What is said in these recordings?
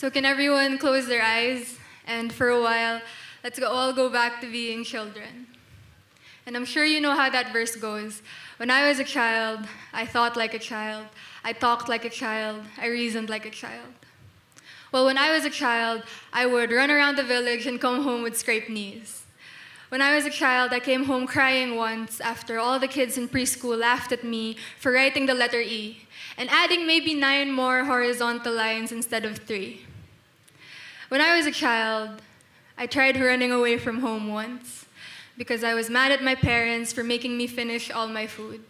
So can everyone close their eyes? And for a while, all go back to being children. And I'm sure you know how that verse goes. When I was a child, I thought like a child. I talked like a child. I reasoned like a child. Well, when I was a child, I would run around the village and come home with scraped knees. When I was a child, I came home crying once after all the kids in preschool laughed at me for writing the letter E and adding maybe 9 more horizontal lines instead of 3. When I was a child, I tried running away from home once because I was mad at my parents for making me finish all my food.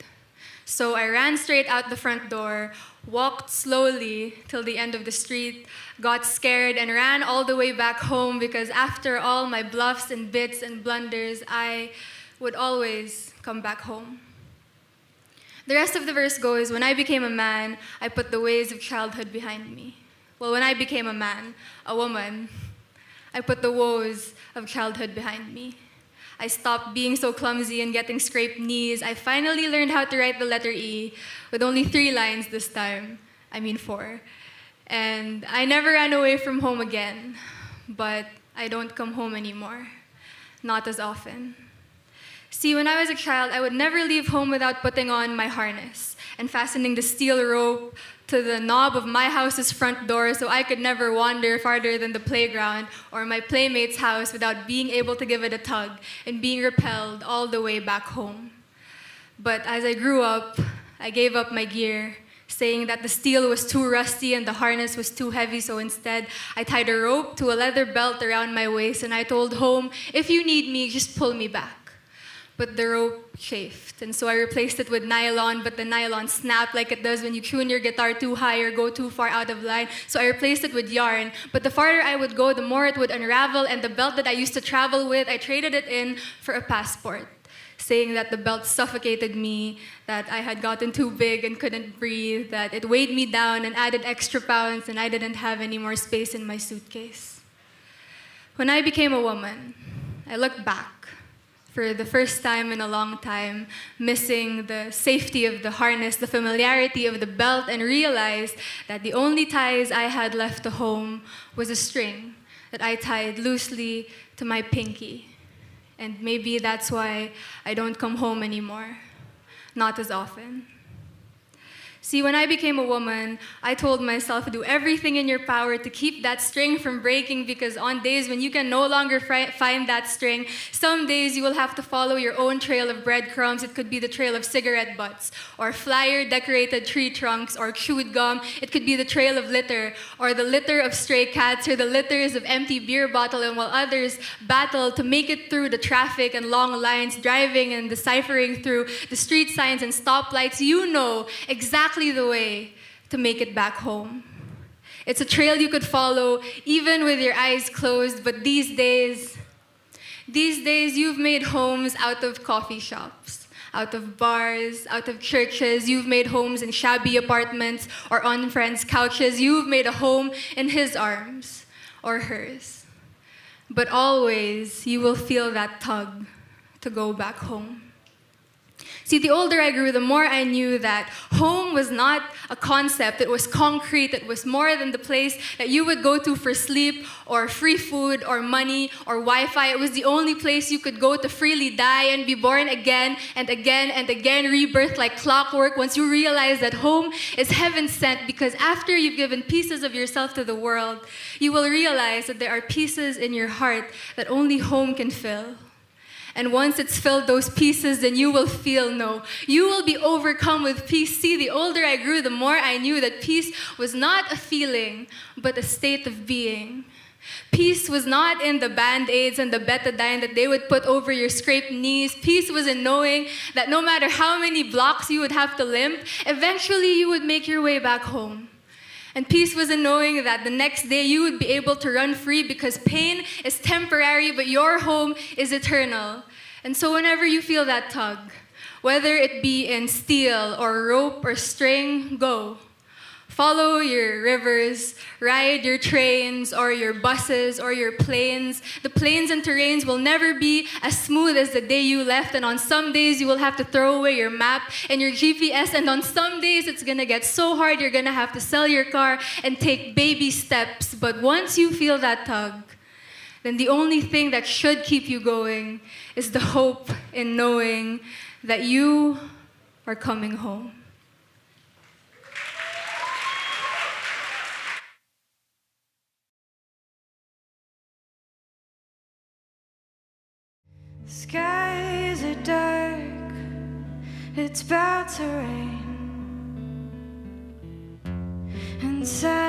So I ran straight out the front door, walked slowly till the end of the street, got scared, and ran all the way back home because after all my bluffs and bits and blunders, I would always come back home. The rest of the verse goes, when I became a man, I put the ways of childhood behind me. Well, when I became a man, a woman, I put the woes of childhood behind me. I stopped being so clumsy and getting scraped knees. I finally learned how to write the letter E with only 3 lines this time. I mean 4. And I never ran away from home again, but I don't come home anymore. Not as often. See, when I was a child, I would never leave home without putting on my harness and fastening the steel rope to the knob of my house's front door so I could never wander farther than the playground or my playmate's house without being able to give it a tug and being repelled all the way back home. But as I grew up, I gave up my gear, saying that the steel was too rusty and the harness was too heavy, so instead I tied a rope to a leather belt around my waist and I told home, if you need me, just pull me back. But the rope chafed, and so I replaced it with nylon, but the nylon snapped like it does when you tune your guitar too high or go too far out of line. So I replaced it with yarn, but the farther I would go, the more it would unravel, and the belt that I used to travel with, I traded it in for a passport, saying that the belt suffocated me, that I had gotten too big and couldn't breathe, that it weighed me down and added extra pounds, and I didn't have any more space in my suitcase. When I became a woman, I looked back, for the first time in a long time, missing the safety of the harness, the familiarity of the belt, and realized that the only ties I had left to home was a string that I tied loosely to my pinky. And maybe that's why I don't come home anymore, not as often. See, when I became a woman, I told myself, do everything in your power to keep that string from breaking, because on days when you can no longer find that string, some days you will have to follow your own trail of breadcrumbs. It could be the trail of cigarette butts, or flyer-decorated tree trunks, or chewed gum. It could be the trail of litter, or the litter of stray cats, or the litters of empty beer bottle, and while others battle to make it through the traffic and long lines, driving and deciphering through the street signs and stoplights, you know exactly the way to make it back home. It's a trail you could follow even with your eyes closed, but these days you've made homes out of coffee shops, out of bars, out of churches. You've made homes in shabby apartments or on friends' couches. You've made a home in his arms or hers. But always you will feel that tug to go back home. See, the older I grew, the more I knew that home was not a concept. It was concrete. It was more than the place that you would go to for sleep or free food or money or Wi-Fi. It was the only place you could go to freely die and be born again and again and again, rebirth like clockwork once you realize that home is heaven sent, because after you've given pieces of yourself to the world, you will realize that there are pieces in your heart that only home can fill. And once it's filled those pieces, then you will feel you will be overcome with peace. See, the older I grew, the more I knew that peace was not a feeling, but a state of being. Peace was not in the Band-Aids and the betadine that they would put over your scraped knees. Peace was in knowing that no matter how many blocks you would have to limp, eventually you would make your way back home. And peace was in knowing that the next day you would be able to run free, because pain is temporary, but your home is eternal. And so whenever you feel that tug, whether it be in steel or rope or string, go. Follow your rivers, ride your trains or your buses or your planes. The plains and terrains will never be as smooth as the day you left, and on some days you will have to throw away your map and your GPS, and on some days it's gonna get so hard you're gonna have to sell your car and take baby steps. But once you feel that tug, then the only thing that should keep you going is the hope in knowing that you are coming home. Skies are dark, it's about to rain. Inside